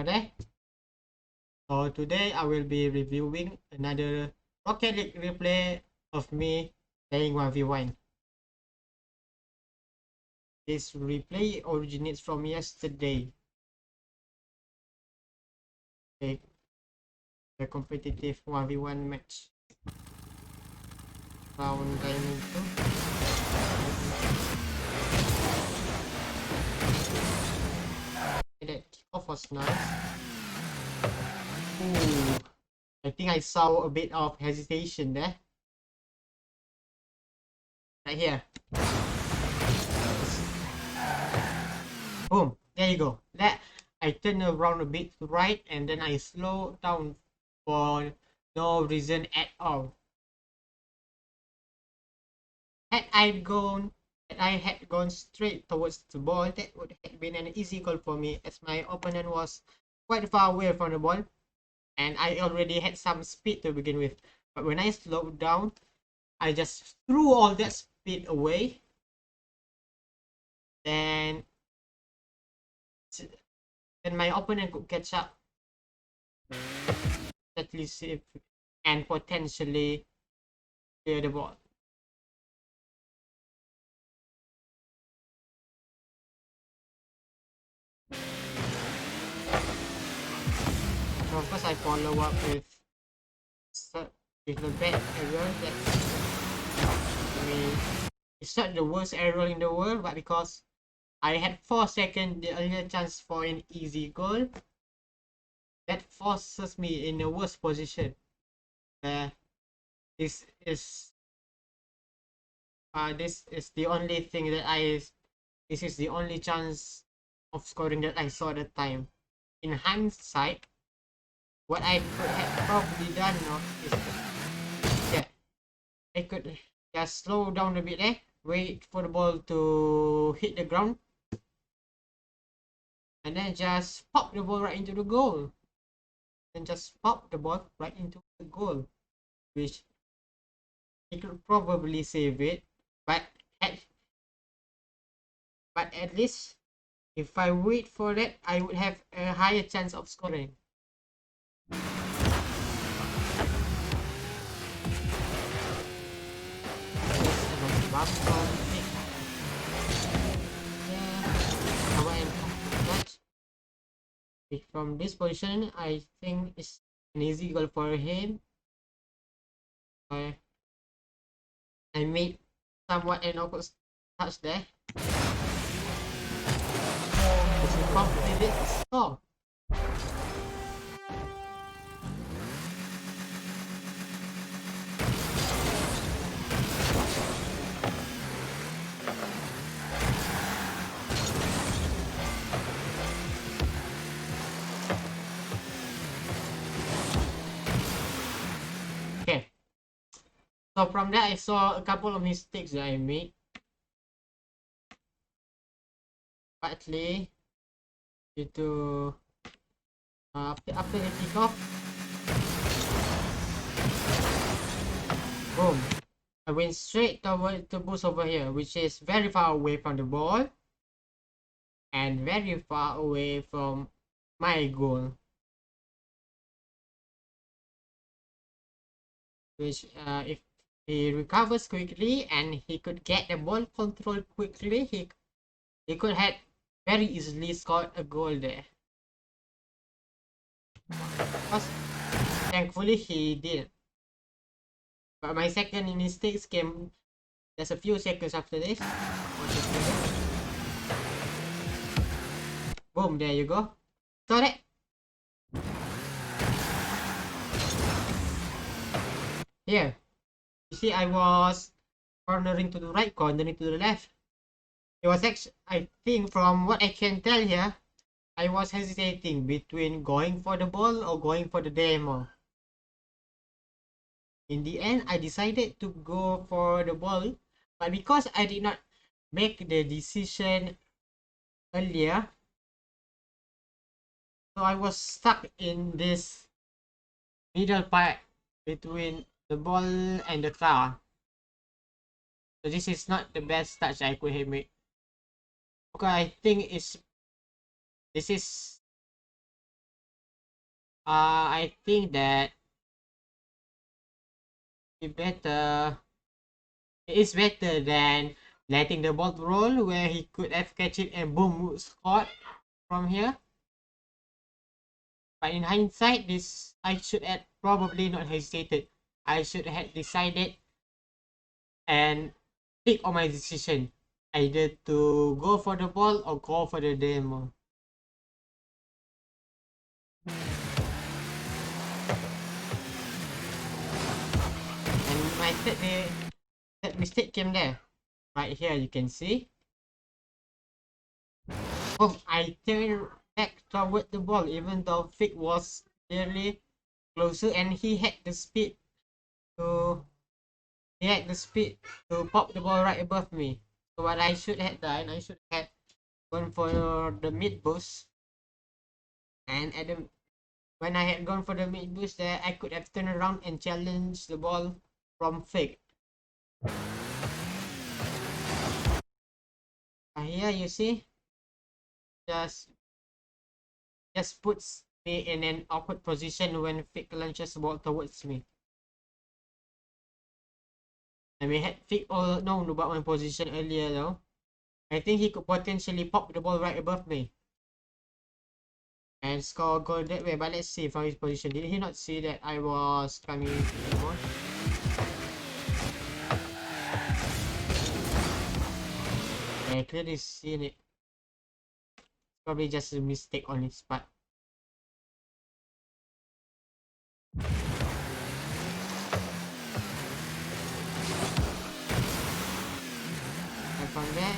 there. So today I will be reviewing another Rocket League replay of me playing 1v1. This replay originates from yesterday. Okay, the competitive 1v1 match. Round Diamond 2. That kickoff was nice. Ooh, I think I saw a bit of hesitation there. Right here. Boom, there you go. That I turn around a bit to right and then I slow down for no reason at all. Had I had gone straight towards the ball, that would have been an easy goal for me, as my opponent was quite far away from the ball and I already had some speed to begin with. But when I slowed down, I just threw all that speed away. Then my opponent could catch up, at least, and potentially clear the ball. So of course I follow up with the bad error that I mean, it's not the worst error in the world, but because I had 4 seconds the earlier chance for an easy goal, that forces me in a worse position. This is the only thing that this is the only chance of scoring that I saw at the time. In hindsight, what I could have probably done is, yeah, I could just slow down a bit there, wait for the ball to hit the ground, and then just pop the ball right into the goal. Then just pop the ball right into the goal, which he could probably save it, but at least if I wait for that, I would have a higher chance of scoring. From this position, I think it's an easy goal for him. I made somewhat an awkward touch there. It's a completed score. Okay. So from that, I saw a couple of mistakes that I made. Partly due to after the kickoff, boom, I went straight toward the boost over here, which is very far away from the ball and very far away from my goal. Which if he recovers quickly and he could get the ball control quickly, he could have very easily scored a goal there. Because thankfully he did. But my second mistakes came just a few seconds after this. Boom, there you go. Saw that? Here. You see, I was cornering to the right, cornering to the left. It was actually, I think from what I can tell here, I was hesitating between going for the ball or going for the demo. In the end, I decided to go for the ball, but because I did not make the decision earlier, so I was stuck in this middle part between the ball and the car. So this is not the best touch I could have made. Okay, I think this is I think that it better it's better than letting the ball roll where he could have catch it and boom scored from here. But in hindsight, this I should have probably not hesitated. I should have decided and pick on my decision, either to go for the ball or go for the demo. And my third mistake came there. Right here, you can see. Oh, I turned back toward the ball, even though Fig was clearly closer, and to he had the speed to pop the ball right above me. So what I should have done, I should have gone for the mid boost, and when I had gone for the mid boost, there I could have turned around and challenged the ball from Fig. Here you see, just just puts me in an awkward position when Fig launches the ball towards me. And we had Fig all known about my position earlier though. I think he could potentially pop the ball right above me and score a goal that way. But let's see from his position. Did he not see that I was coming into the ball? I clearly seen it. Probably just a mistake on his part. And from there,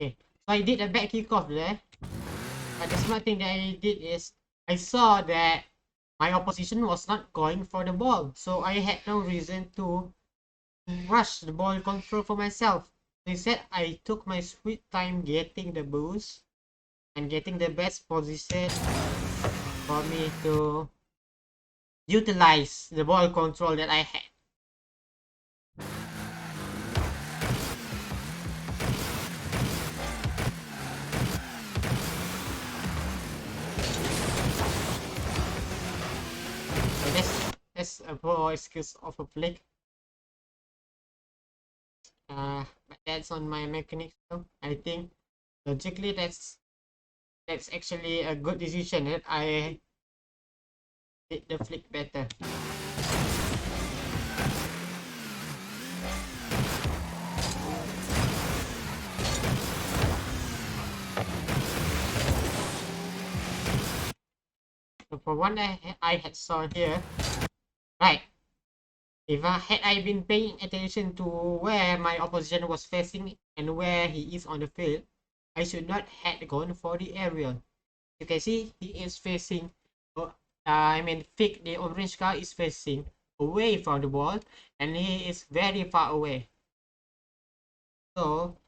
okay, so I did a back kickoff there. But the smart thing that I did is I saw that my opposition was not going for the ball, so I had no reason to rush the ball control for myself. Instead, I took my sweet time getting the boost and getting the best position for me to utilize the ball control that I had. So that's a poor excuse of a flick. But that's on my mechanics though. I think logically that's actually a good decision that I did the flick better. So for one I had saw here, right? If had I been paying attention to where my opposition was facing and where he is on the field, I should not have gone for the aerial. You can see he is facing, Fig, the orange car is facing away from the ball, and he is very far away. So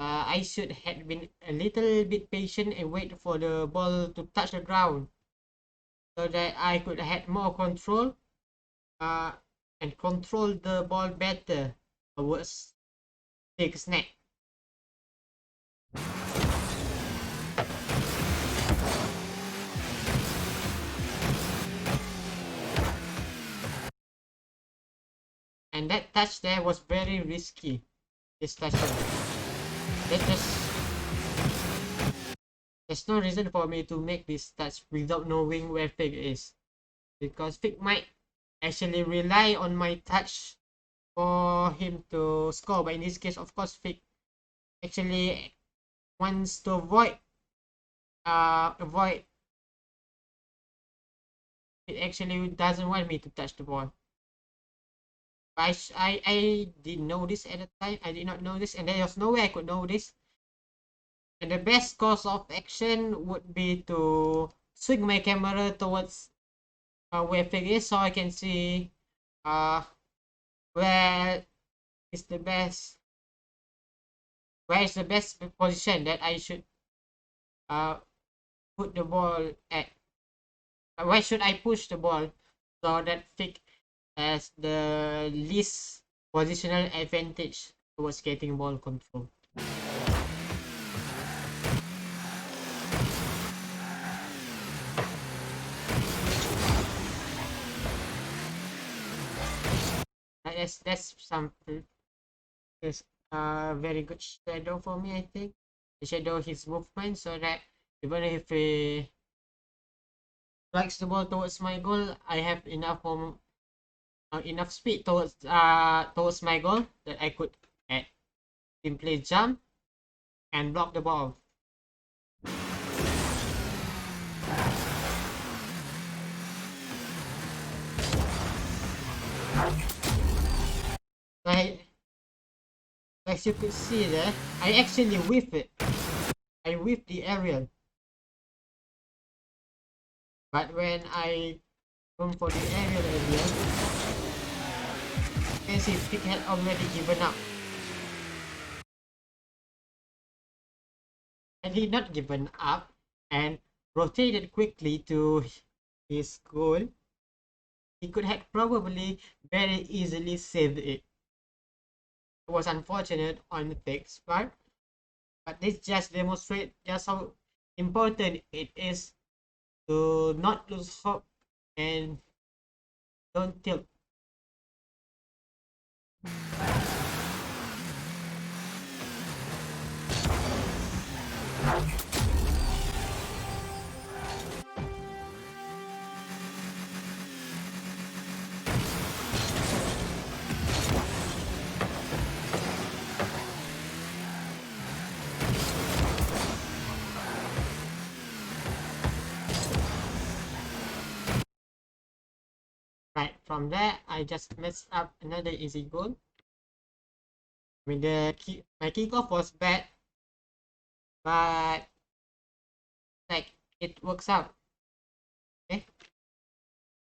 I should have been a little bit patient and wait for the ball to touch the ground, so that I could have more control uh, and control the ball better towards Fig's neck. And that touch there was very risky. This touch. There's no reason for me to make this touch without knowing where Fig is, because Fig might actually rely on my touch for him to score. But in this case, of course, Fig actually wants to avoid. It actually doesn't want me to touch the ball. I didn't know this at the time. I did not know this, and there was no way I could know this. And the best course of action would be to swing my camera towards where Fig is, so I can see where is the best where is the best position that I should uh put the ball at? Where should I push the ball so that Fick has the least positional advantage towards getting ball control? That's something. Is a very good shadow for me, I think. The shadow his movement so that even if he strikes the ball towards my goal, I have enough speed towards my goal that I could uh, simply jump and block the ball. I, as you could see there, I actually whiff it. I whiff the aerial. But when I come for the aerial earlier, you can see Pick had already given up. And he not given up and rotated quickly to his goal. He could have probably very easily saved it. It was unfortunate on Pick's part, but this just demonstrates just how important it is to not lose hope and don't tilt. Right, from there, I just messed up another easy goal. With my kickoff was bad, but like it works out. Okay,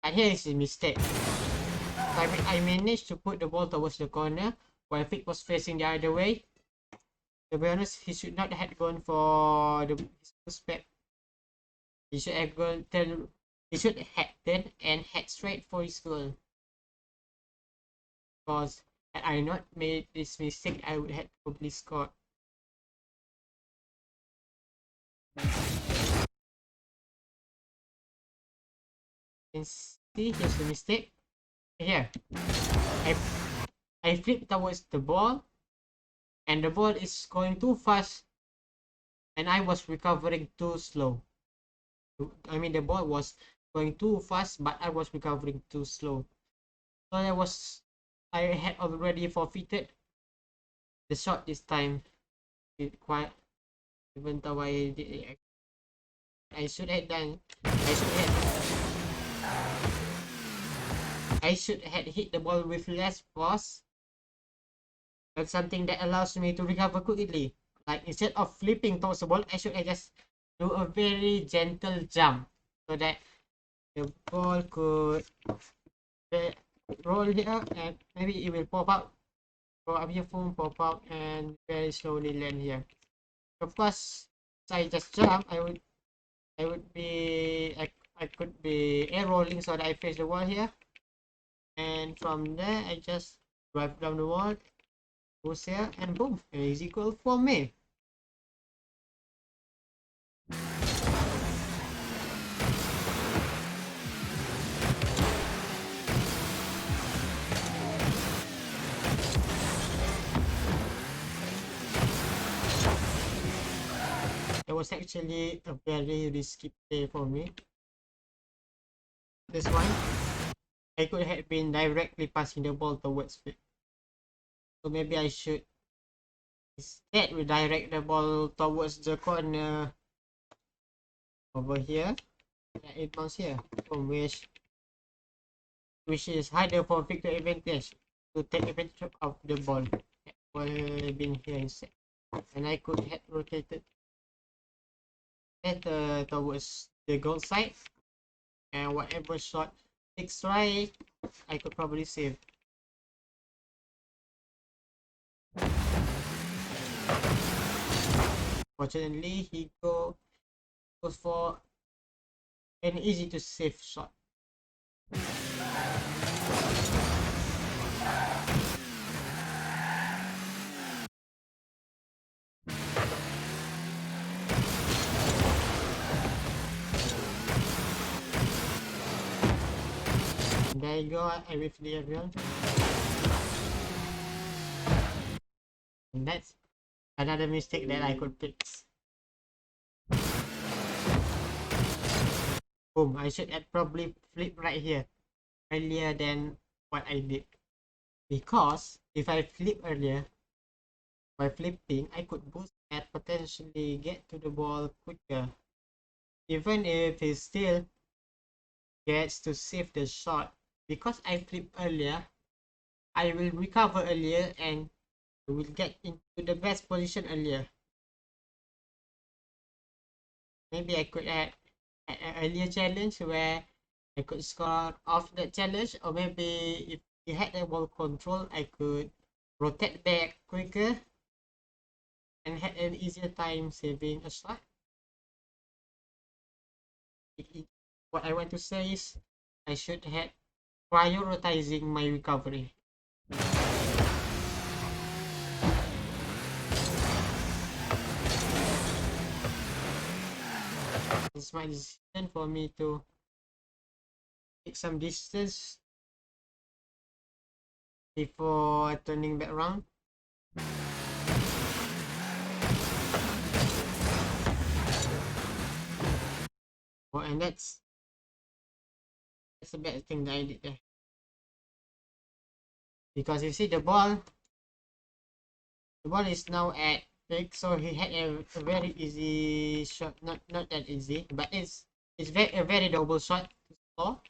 and here is the mistake. I managed to put the ball towards the corner while Fick was facing the other way. To be honest, he should not have gone for his prospect. He should have gone turn. He should have turned and head straight for his goal. Because had I not made this mistake, I would have probably scored. You can see here's the mistake. Here, I I flip towards the ball, and the ball is going too fast, and I was recovering too slow. I mean, the ball was going too fast, but I was recovering too slow. So I had already forfeited the shot this time. It quite, even though I should have done, I should have hit the ball with less force. That's something that allows me to recover quickly. Like instead of flipping towards the ball, I should have just do a very gentle jump so that the ball could roll here and maybe it will pop out. Go up here, boom, pop out, and very slowly land here. Of course, if I just jump, I would be, I could be air rolling so that I face the wall here. And from there, I just drive down the wall, push here, and boom, an easy goal for me. It was actually a very risky play for me. This one, I could have been directly passing the ball towards me. So maybe I should instead redirect the ball towards the corner over here. It bounces here, from which is harder for Victor advantage to take advantage of the ball. That would have been here instead. And I could have rotated better towards the goal side. And whatever shot takes right, I could probably save. Fortunately, he goes for an easy to save shot. And there you go, I whiffed the everyone. And that's another mistake that I could fix. Boom, I should have probably flipped right here earlier than what I did. Because if I flip earlier, by flipping, I could boost and potentially get to the ball quicker. Even if he still gets to save the shot, because I flipped earlier, I will recover earlier and will get into the best position earlier. Maybe I could add an earlier challenge where I could score off that challenge, or maybe if he had the ball control, I could rotate back quicker and had an easier time saving a shot. What I want to say is I should have prioritizing my recovery. It's my decision for me to take some distance before turning back around. Oh, and that's a bad thing that I did there. Because you see the ball is now at fake, so he had a very easy shot. Not that easy, but it's a very double shot to score.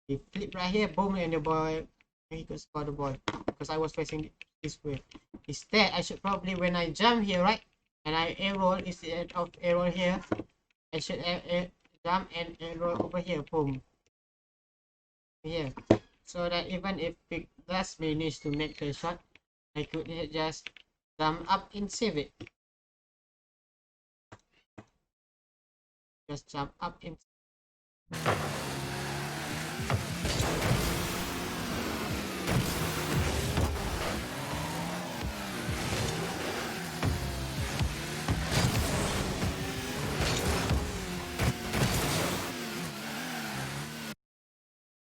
He flipped right here, boom, and the ball, he could score the ball because I was facing this way. Instead, I should probably, when I jump here, right, and I air roll instead of air roll here, I should jump and air roll over here, boom, here, so that even if it does manage to make the shot, I could just jump up and save it. Just jump up and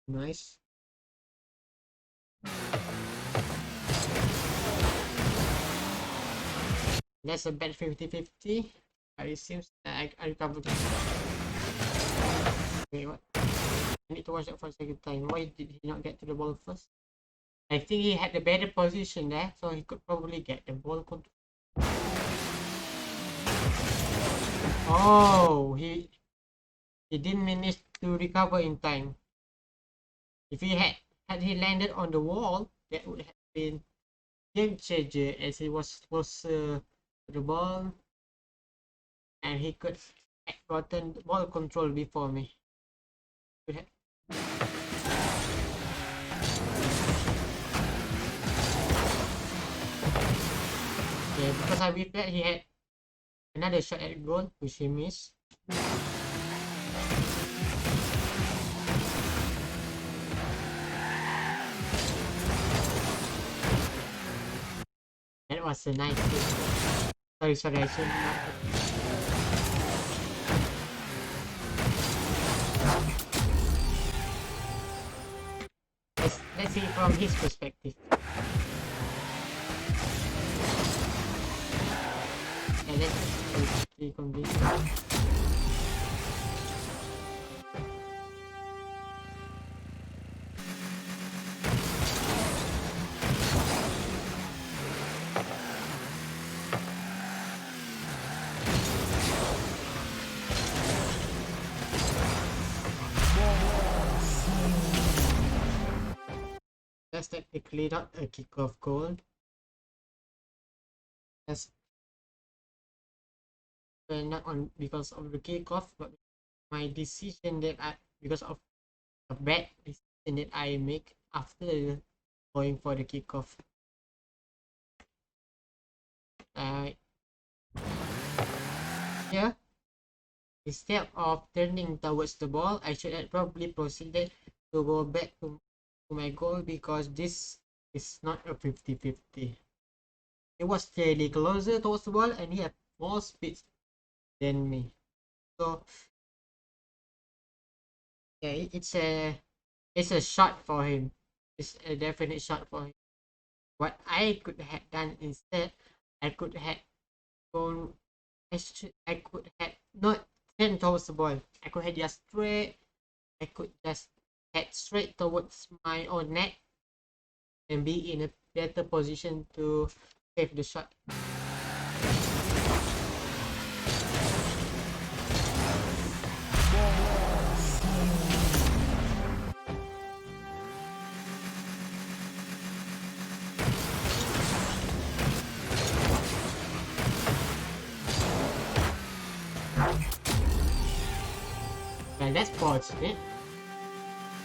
nice. That's a bad 50-50. But it seems that I recovered. Wait, what? I need to watch that for a second time. Why did he not get to the ball first? I think he had the better position there, so he could probably get the ball control. Oh, he didn't manage to recover in time. If he had he landed on the wall, that would have been game changer, as he was closer to the ball and he could have gotten ball control before me. Yeah, because I whipped that, he had another shot at goal, which he missed. That was a nice hit. Sorry, I should not. Let's see from his perspective. And let's see convincing. That's technically not a kickoff goal. That's not on because of the kickoff, but my decision that because of a bad decision that I make after going for the kickoff. here, instead of turning towards the ball, I should have probably proceeded to go back to my goal, because this is not a 50-50. It was clearly closer towards the ball and he had more speed than me. So yeah, it's a shot for him. It's a definite shot for him. What I could have done instead, I could have gone. I could have not turned towards the ball. I could have just straight. I could just head straight towards my own net and be in a better position to save the shot. Well, that's fortunate.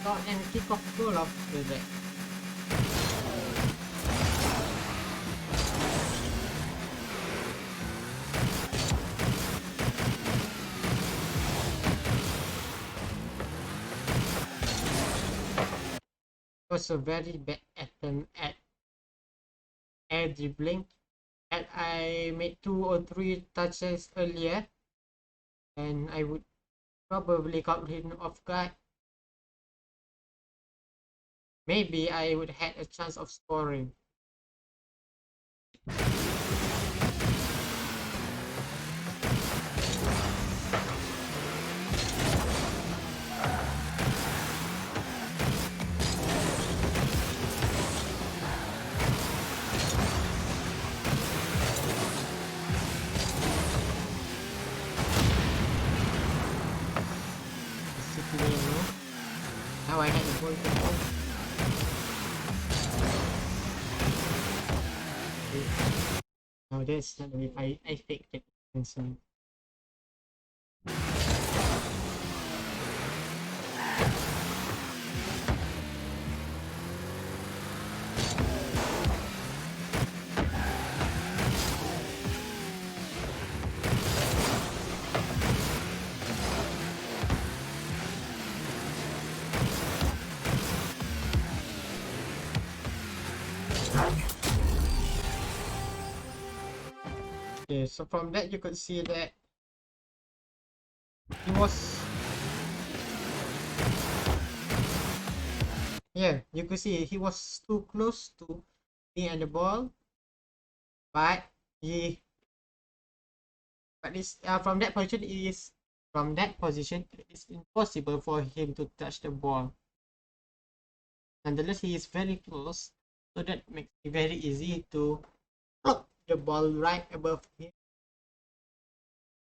Shot and kick off goal after that. It was a very bad attempt at air dribbling. And I made 2 or 3 touches earlier, and I would probably caught him off guard. Maybe I would have had a chance of scoring. Now I had a goal control. Now that's not if I faked it. So okay, so from that you could see that he was, yeah, you could see he was too close to me and the ball, but this from that position it is impossible for him to touch the ball. Nonetheless, he is very close, so that makes it very easy to block the ball right above him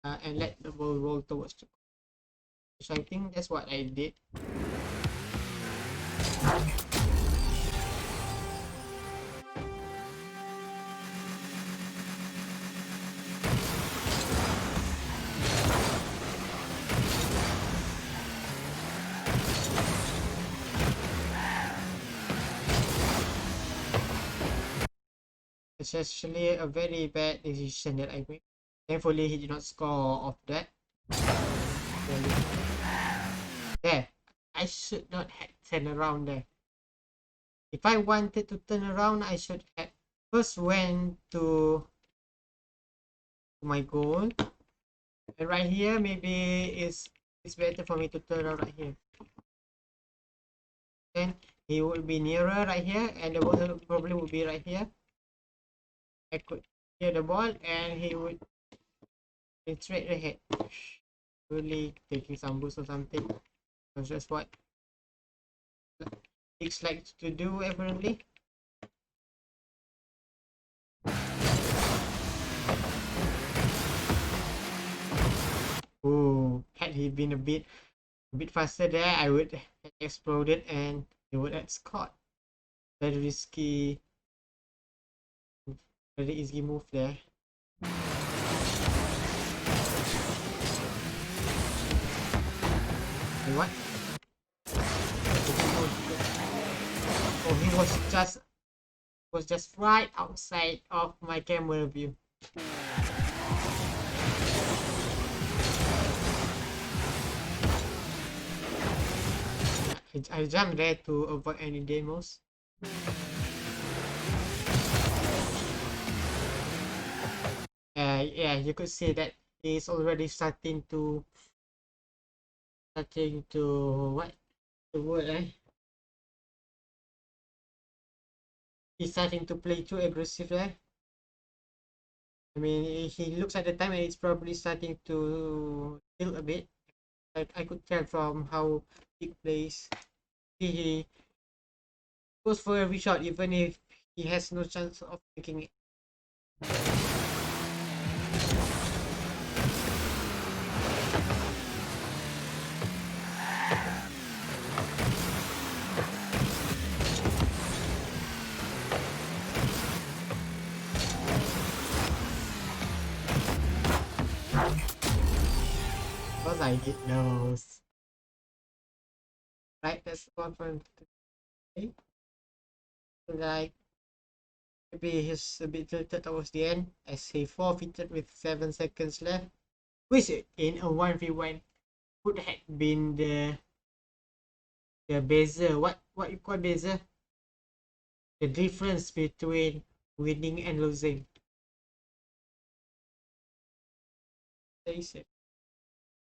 and let the ball roll towards the ball. So I think that's what I did. It's actually a very bad decision that I made. Thankfully, he did not score off that. There, I should not have turned around there. If I wanted to turn around, I should have first went to my goal. And right here, maybe it's better for me to turn around right here. Then he will be nearer right here, and the ball probably will be right here. I could hear the ball, and he would be straight ahead. Really taking some boost or something. That's just what Hicks likes to do apparently. Oh, had he been a bit faster there, I would have exploded and he would have scored. Very risky, very easy move there. And what? Oh, he was just right outside of my camera view. I jumped there to avoid any demos. Yeah, you could see that he's already starting to what the word he's starting to play too aggressive there. I mean, he looks at the time and it's probably starting to tilt a bit. Like I could tell from how he plays. He goes for every shot, even if he has no chance of making it. Because I did those. Right, that's one from today. Like maybe he's a bit tilted towards the end as he forfeited with 7 seconds left. Which in a 1v1 would have been the buzzer. What you call buzzer? The difference between winning and losing. They say